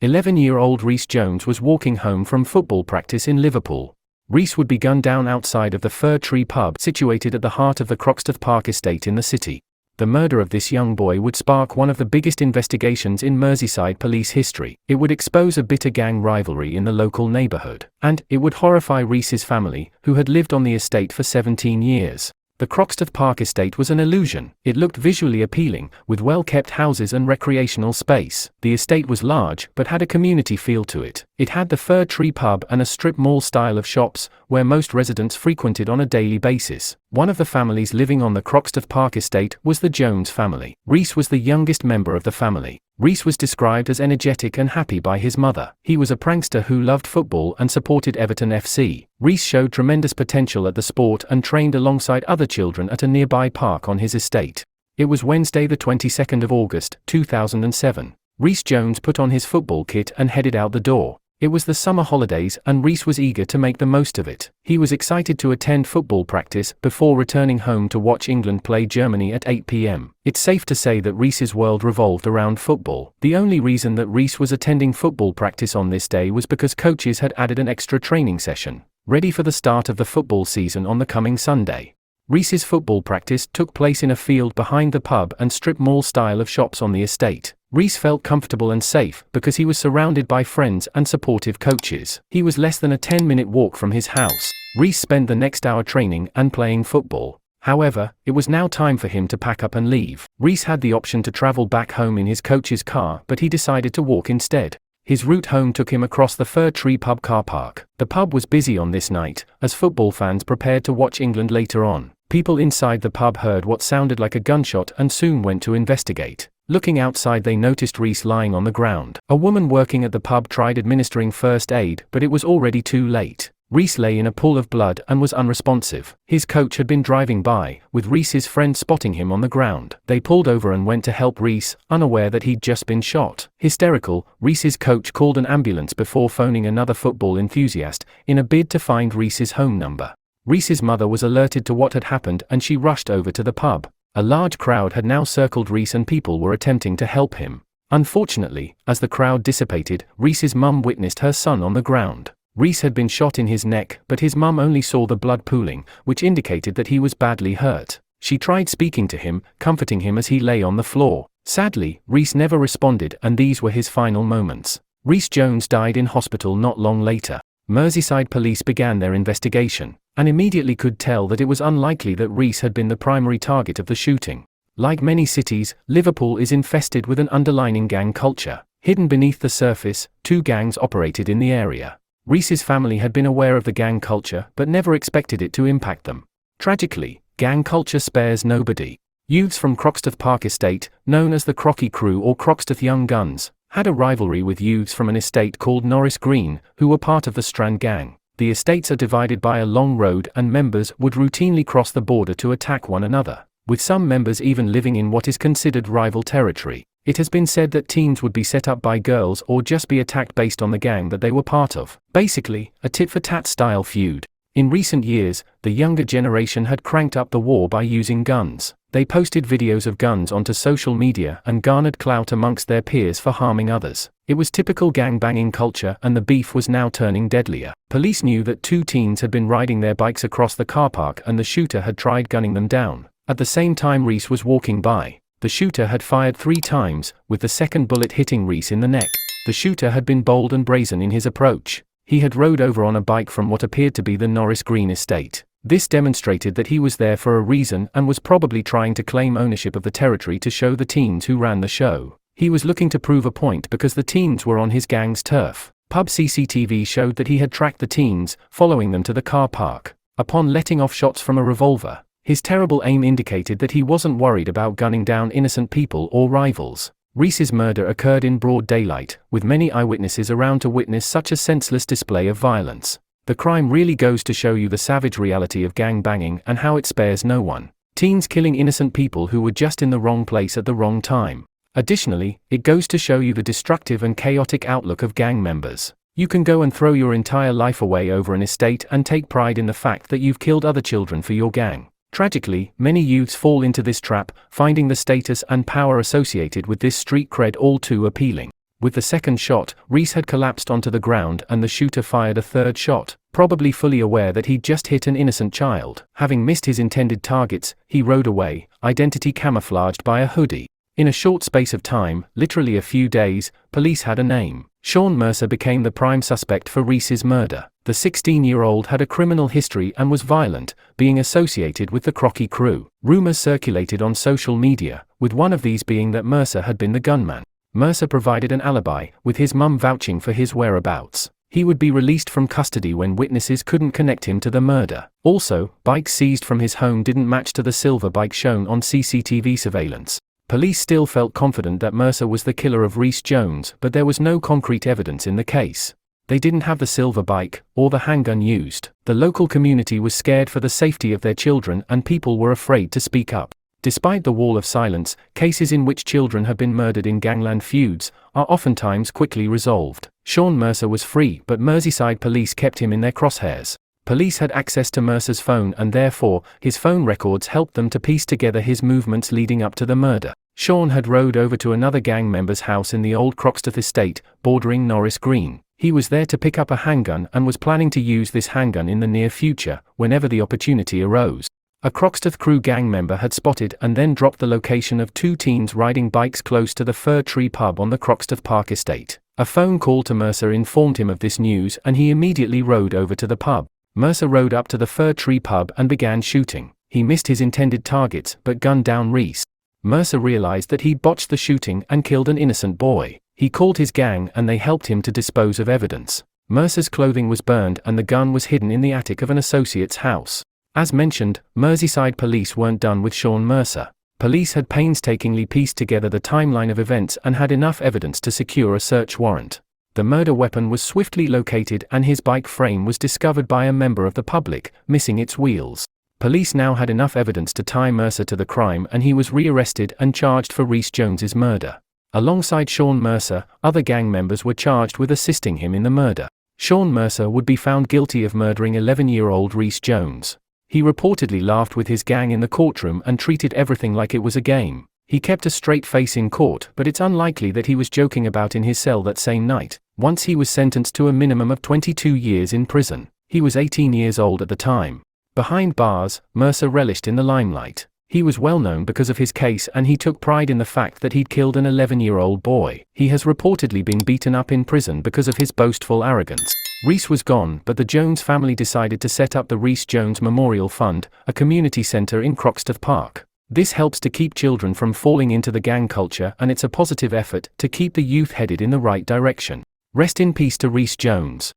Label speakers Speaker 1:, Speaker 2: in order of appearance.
Speaker 1: 11-year-old Rhys Jones was walking home from football practice in Liverpool. Rhys would be gunned down outside of the Fir Tree pub situated at the heart of the Croxteth Park estate in the city. The murder of this young boy would spark one of the biggest investigations in Merseyside police history. It would expose a bitter gang rivalry in the local neighbourhood, and it would horrify Rhys's family, who had lived on the estate for 17 years. The Croxteth Park estate was an illusion. It looked visually appealing, with well-kept houses and recreational space. The estate was large, but had a community feel to it. It had the Fir Tree pub and a strip mall style of shops, where most residents frequented on a daily basis. One of the families living on the Croxteth Park estate was the Jones family. Rhys was the youngest member of the family. Rhys was described as energetic and happy by his mother. He was a prankster who loved football and supported Everton FC. Rhys showed tremendous potential at the sport and trained alongside other children at a nearby park on his estate. It was Wednesday the 22nd of August, 2007. Rhys Jones put on his football kit and headed out the door. It was the summer holidays and Rhys was eager to make the most of it. He was excited to attend football practice before returning home to watch England play Germany at 8 p.m. It's safe to say that Rhys's world revolved around football. The only reason that Rhys was attending football practice on this day was because coaches had added an extra training session, ready for the start of the football season on the coming Sunday. Rhys's football practice took place in a field behind the pub and strip mall style of shops on the estate. Rhys felt comfortable and safe because he was surrounded by friends and supportive coaches. He was less than a 10-minute walk from his house. Rhys spent the next hour training and playing football. However, it was now time for him to pack up and leave. Rhys had the option to travel back home in his coach's car, but he decided to walk instead. His route home took him across the Fir Tree pub car park. The pub was busy on this night, as football fans prepared to watch England later on. People inside the pub heard what sounded like a gunshot and soon went to investigate. Looking outside, they noticed Rhys lying on the ground. A woman working at the pub tried administering first aid, but it was already too late. Rhys lay in a pool of blood and was unresponsive. His coach had been driving by, with Rhys's friend spotting him on the ground. They pulled over and went to help Rhys, unaware that he'd just been shot. Hysterical, Rhys's coach called an ambulance before phoning another football enthusiast, in a bid to find Rhys's home number. Rhys's mother was alerted to what had happened and she rushed over to the pub. A large crowd had now circled Rhys and people were attempting to help him. Unfortunately, as the crowd dissipated, Rhys's mum witnessed her son on the ground. Rhys had been shot in his neck, but his mum only saw the blood pooling, which indicated that he was badly hurt. She tried speaking to him, comforting him as he lay on the floor. Sadly, Rhys never responded and these were his final moments. Rhys Jones died in hospital not long later. Merseyside police began their investigation, and immediately could tell that it was unlikely that Rhys had been the primary target of the shooting. Like many cities, Liverpool is infested with an underlying gang culture. Hidden beneath the surface, two gangs operated in the area. Rhys's family had been aware of the gang culture but never expected it to impact them. Tragically, gang culture spares nobody. Youths from Croxteth Park estate, known as the Crocky Crew or Croxteth Young Guns, had a rivalry with youths from an estate called Norris Green, who were part of the Strand gang. The estates are divided by a long road and members would routinely cross the border to attack one another, with some members even living in what is considered rival territory. It has been said that teams would be set up by girls or just be attacked based on the gang that they were part of. Basically, a tit-for-tat style feud. In recent years, the younger generation had cranked up the war by using guns. They posted videos of guns onto social media and garnered clout amongst their peers for harming others. It was typical gang-banging culture and the beef was now turning deadlier. Police knew that two teens had been riding their bikes across the car park and the shooter had tried gunning them down. At the same time Rhys was walking by. The shooter had fired 3 times, with the second bullet hitting Rhys in the neck. The shooter had been bold and brazen in his approach. He had rode over on a bike from what appeared to be the Norris Green estate. This demonstrated that he was there for a reason and was probably trying to claim ownership of the territory to show the teens who ran the show. He was looking to prove a point because the teens were on his gang's turf. Pub CCTV showed that he had tracked the teens, following them to the car park. Upon letting off shots from a revolver, his terrible aim indicated that he wasn't worried about gunning down innocent people or rivals. Rhys's murder occurred in broad daylight, with many eyewitnesses around to witness such a senseless display of violence. The crime really goes to show you the savage reality of gang banging and how it spares no one. Teens killing innocent people who were just in the wrong place at the wrong time. Additionally, it goes to show you the destructive and chaotic outlook of gang members. You can go and throw your entire life away over an estate and take pride in the fact that you've killed other children for your gang. Tragically, many youths fall into this trap, finding the status and power associated with this street cred all too appealing. With the second shot, Rhys had collapsed onto the ground and the shooter fired a third shot, probably fully aware that he'd just hit an innocent child. Having missed his intended targets, he rode away, identity camouflaged by a hoodie. In a short space of time, literally a few days, police had a name. Shaun Mercer became the prime suspect for Rhys's murder. The 16-year-old had a criminal history and was violent, being associated with the Crocky crew. Rumors circulated on social media, with one of these being that Mercer had been the gunman. Mercer provided an alibi, with his mum vouching for his whereabouts. He would be released from custody when witnesses couldn't connect him to the murder. Also, bikes seized from his home didn't match to the silver bike shown on CCTV surveillance. Police still felt confident that Mercer was the killer of Rhys Jones, but there was no concrete evidence in the case. They didn't have the silver bike, or the handgun used. The local community was scared for the safety of their children and people were afraid to speak up. Despite the wall of silence, cases in which children have been murdered in gangland feuds are oftentimes quickly resolved. Shaun Mercer was free, but Merseyside police kept him in their crosshairs. Police had access to Mercer's phone and therefore, his phone records helped them to piece together his movements leading up to the murder. Shaun had rode over to another gang member's house in the old Croxteth estate, bordering Norris Green. He was there to pick up a handgun and was planning to use this handgun in the near future, whenever the opportunity arose. A Croxteth crew gang member had spotted and then dropped the location of two teens riding bikes close to the Fir Tree pub on the Croxteth Park estate. A phone call to Mercer informed him of this news and he immediately rode over to the pub. Mercer rode up to the Fir Tree pub and began shooting. He missed his intended targets but gunned down Rhys. Mercer realized that he'd botched the shooting and killed an innocent boy. He called his gang and they helped him to dispose of evidence. Mercer's clothing was burned and the gun was hidden in the attic of an associate's house. As mentioned, Merseyside police weren't done with Shaun Mercer. Police had painstakingly pieced together the timeline of events and had enough evidence to secure a search warrant. The murder weapon was swiftly located and his bike frame was discovered by a member of the public, missing its wheels. Police now had enough evidence to tie Mercer to the crime and he was rearrested and charged for Rhys Jones's murder. Alongside Shaun Mercer, other gang members were charged with assisting him in the murder. Shaun Mercer would be found guilty of murdering 11-year-old Rhys Jones. He reportedly laughed with his gang in the courtroom and treated everything like it was a game. He kept a straight face in court, but it's unlikely that he was joking about in his cell that same night. Once he was sentenced to a minimum of 22 years in prison. He was 18 years old at the time. Behind bars, Mercer relished in the limelight. He was well known because of his case and he took pride in the fact that he'd killed an 11-year-old boy. He has reportedly been beaten up in prison because of his boastful arrogance. Rhys was gone, but the Jones family decided to set up the Rhys Jones Memorial Fund, a community centre in Croxteth Park. This helps to keep children from falling into the gang culture and it's a positive effort to keep the youth headed in the right direction. Rest in peace to Rhys Jones.